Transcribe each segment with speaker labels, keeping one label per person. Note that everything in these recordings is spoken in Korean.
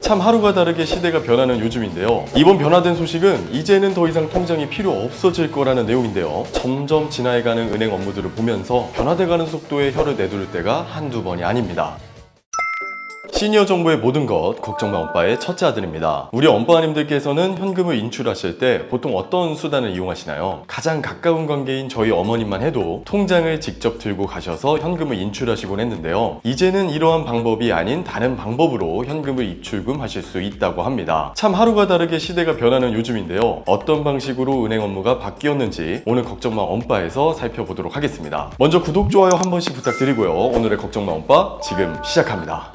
Speaker 1: 참 하루가 다르게 시대가 변하는 요즘인데요. 이번 변화된 소식은 이제는 더 이상 통장이 필요 없어질 거라는 내용인데요. 점점 진화해가는 은행 업무들을 보면서 변화돼가는 속도에 혀를 내두를 때가 한두 번이 아닙니다. 시니어 정보의 모든 것, 걱정마 엄빠의 첫째 아들입니다. 우리 엄빠님들께서는 현금을 인출하실 때 보통 어떤 수단을 이용하시나요? 가장 가까운 관계인 저희 어머님만 해도 통장을 직접 들고 가셔서 현금을 인출하시곤 했는데요. 이제는 이러한 방법이 아닌 다른 방법으로 현금을 입출금하실 수 있다고 합니다. 참 하루가 다르게 시대가 변하는 요즘인데요. 어떤 방식으로 은행 업무가 바뀌었는지 오늘 걱정마 엄빠에서 살펴보도록 하겠습니다. 먼저 구독, 좋아요 한 번씩 부탁드리고요. 오늘의 걱정마 엄빠 지금 시작합니다.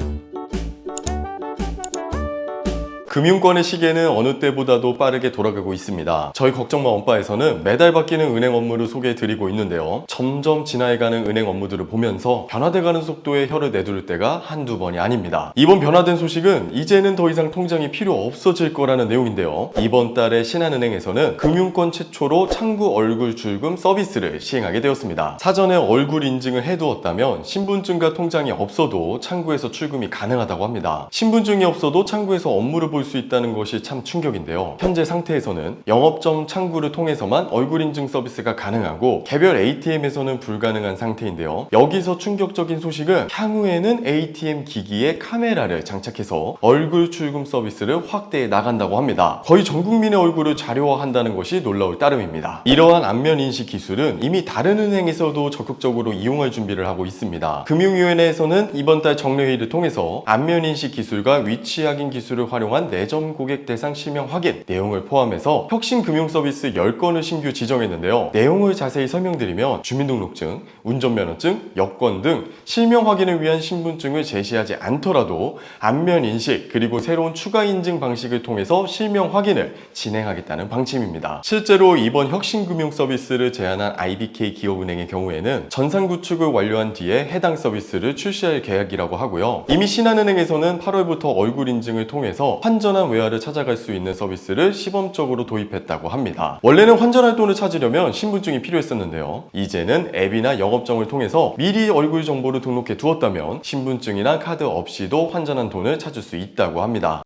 Speaker 1: 금융권의 시계는 어느 때보다도 빠르게 돌아가고 있습니다. 저희 걱정마 엄빠에서는 매달 바뀌는 은행 업무를 소개해드리고 있는데요. 점점 진화해가는 은행 업무들을 보면서 변화돼가는 속도에 혀를 내두를 때가 한두 번이 아닙니다. 이번 변화된 소식은 이제는 더 이상 통장이 필요 없어질 거라는 내용인데요. 이번 달에 신한은행에서는 금융권 최초로 창구 얼굴 출금 서비스를 시행하게 되었습니다. 사전에 얼굴 인증을 해두었다면 신분증과 통장이 없어도 창구에서 출금이 가능하다고 합니다. 신분증이 없어도 창구에서 업무를 볼 수 있다는 것이 참 충격인데요. 현재 상태에서는 영업점 창구를 통해서만 얼굴 인증 서비스가 가능하고 개별 ATM에서는 불가능한 상태인데요. 여기서 충격적인 소식은 향후에는 ATM 기기에 카메라를 장착해서 얼굴 출금 서비스를 확대해 나간다고 합니다. 거의 전 국민의 얼굴을 자료화한다는 것이 놀라울 따름입니다. 이러한 안면 인식 기술은 이미 다른 은행에서도 적극적으로 이용할 준비를 하고 있습니다. 금융위원회에서는 이번 달 정례회의를 통해서 안면 인식 기술과 위치 확인 기술을 활용한 내점 고객 대상 실명 확인 내용을 포함해서 혁신 금융 서비스 10건을 신규 지정했는데요. 내용을 자세히 설명드리면 주민등록증, 운전면허증, 여권 등 실명 확인을 위한 신분증을 제시하지 않더라도 안면 인식 그리고 새로운 추가 인증 방식을 통해서 실명 확인을 진행하겠다는 방침입니다. 실제로 이번 혁신 금융 서비스를 제안한 IBK 기업은행의 경우에는 전산 구축을 완료한 뒤에 해당 서비스를 출시할 계획이라고 하고요. 이미 신한은행에서는 8월부터 얼굴 인증을 통해서 환전한 외화를 찾아갈 수 있는 서비스를 시범적으로 도입했다고 합니다. 원래는 환전할 돈을 찾으려면 신분증이 필요했었는데요. 이제는 앱이나 영업정을 통해서 미리 얼굴 정보를 등록해 두었다면 신분증이나 카드 없이도 환전한 돈을 찾을 수 있다고 합니다.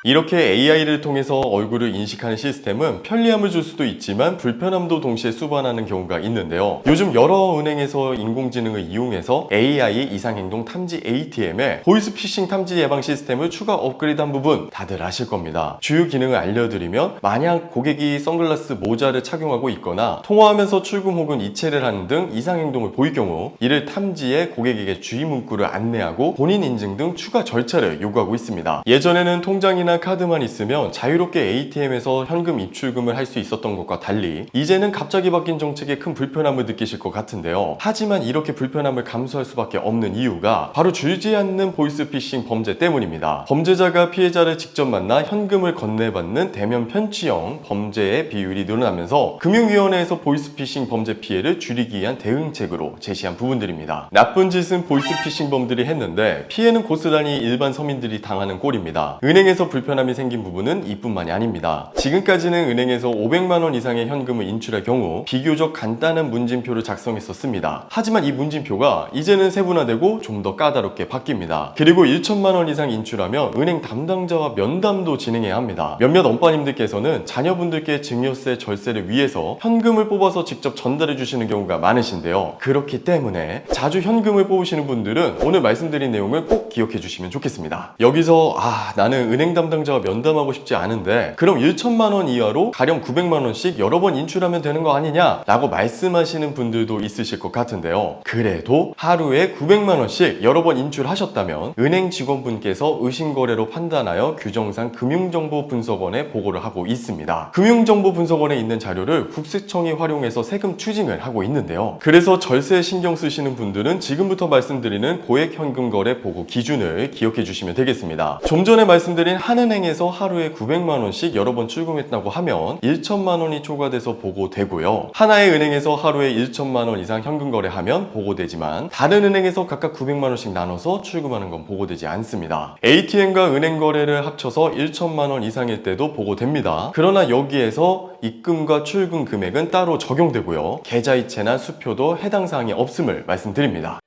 Speaker 1: 이렇게 AI를 통해서 얼굴을 인식하는 시스템은 편리함을 줄 수도 있지만 불편함도 동시에 수반하는 경우가 있는데요. 요즘 여러 은행에서 인공지능을 이용해서 AI 이상행동 탐지 ATM에 보이스피싱 탐지 예방 시스템을 추가 업그레이드한 부분 다들 아실 겁니다. 주요 기능을 알려드리면 만약 고객이 선글라스 모자를 착용하고 있거나 통화하면서 출금 혹은 이체를 하는 등 이상행동을 보일 경우 이를 탐지해 고객에게 주의 문구를 안내하고 본인 인증 등 추가 절차를 요구하고 있습니다. 예전에는 통장이나 카드만 있으면 자유롭게 ATM에서 현금 입출금을 할 수 있었던 것과 달리 이제는 갑자기 바뀐 정책에 큰 불편함을 느끼실 것 같은데요. 하지만 이렇게 불편함을 감수할 수밖에 없는 이유가 바로 줄지 않는 보이스피싱 범죄 때문입니다. 범죄자가 피해자를 직접 만나 현금을 건네받는 대면 편취형 범죄의 비율이 늘어나면서 금융위원회에서 보이스피싱 범죄 피해를 줄이기 위한 대응책으로 제시한 부분들입니다. 나쁜 짓은 보이스피싱범들이 했는데 피해는 고스란히 일반 서민들이 당하는 꼴입니다. 은행에서 불편함이 생긴 부분은 이뿐만이 아닙니다. 지금까지는 은행에서 500만 원 이상의 현금을 인출할 경우 비교적 간단한 문진표를 작성했었습니다. 하지만 이 문진표가 이제는 세분화되고 좀 더 까다롭게 바뀝니다. 그리고 1천만 원 이상 인출하면 은행 담당자와 면담도 진행해야 합니다. 몇몇 엄빠님들께서는 자녀분들께 증여세, 절세를 위해서 현금을 뽑아서 직접 전달해 주시는 경우가 많으신데요. 그렇기 때문에 자주 현금을 뽑으시는 분들은 오늘 말씀드린 내용을 꼭 기억해 주시면 좋겠습니다. 여기서 나는 은행 담당자와 면담하고 싶지 않은데 그럼 1천만 원 이하로 가령 900만 원씩 여러 번 인출하면 되는 거 아니냐 라고 말씀하시는 분들도 있으실 것 같은데요. 그래도 하루에 900만 원씩 여러 번 인출하셨다면 은행 직원분께서 의심거래로 판단하여 규정상 금융정보분석원에 보고를 하고 있습니다. 금융정보분석원에 있는 자료를 국세청이 활용해서 세금 추징을 하고 있는데요. 그래서 절세에 신경 쓰시는 분들은 지금부터 말씀드리는 고액 현금 거래 보고 기준을 기억해 주시면 되겠습니다. 좀 전에 말씀드린 한은행에서 하루에 900만 원씩 여러 번 출금했다고 하면 1천만 원이 초과돼서 보고되고요. 하나의 은행에서 하루에 1천만 원 이상 현금 거래하면 보고되지만 다른 은행에서 각각 900만 원씩 나눠서 출금하는 건 보고되지 않습니다. ATM과 은행 거래를 합쳐서 1천만 원 이상일 때도 보고됩니다. 그러나 여기에서 입금과 출금 금액은 따로 적용되고요. 계좌이체나 수표도 해당 사항이 없음을 말씀드립니다.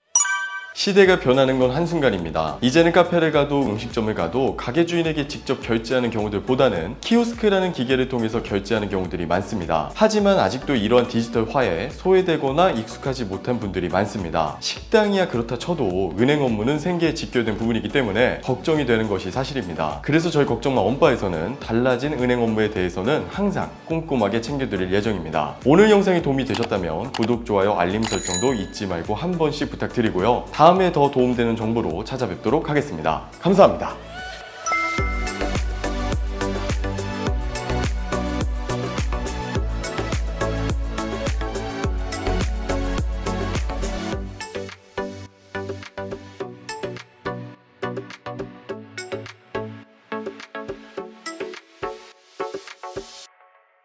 Speaker 1: 시대가 변하는 건 한순간입니다. 이제는 카페를 가도 음식점을 가도 가게 주인에게 직접 결제하는 경우들보다는 키오스크라는 기계를 통해서 결제하는 경우들이 많습니다. 하지만 아직도 이러한 디지털화에 소외되거나 익숙하지 못한 분들이 많습니다. 식당이야 그렇다 쳐도 은행 업무는 생계에 직결된 부분이기 때문에 걱정이 되는 것이 사실입니다. 그래서 저희 걱정마 원바에서는 달라진 은행 업무에 대해서는 항상 꼼꼼하게 챙겨드릴 예정입니다. 오늘 영상이 도움이 되셨다면 구독, 좋아요, 알림 설정도 잊지 말고 한 번씩 부탁드리고요. 다음에 더 도움되는 정보로 찾아뵙도록 하겠습니다. 감사합니다.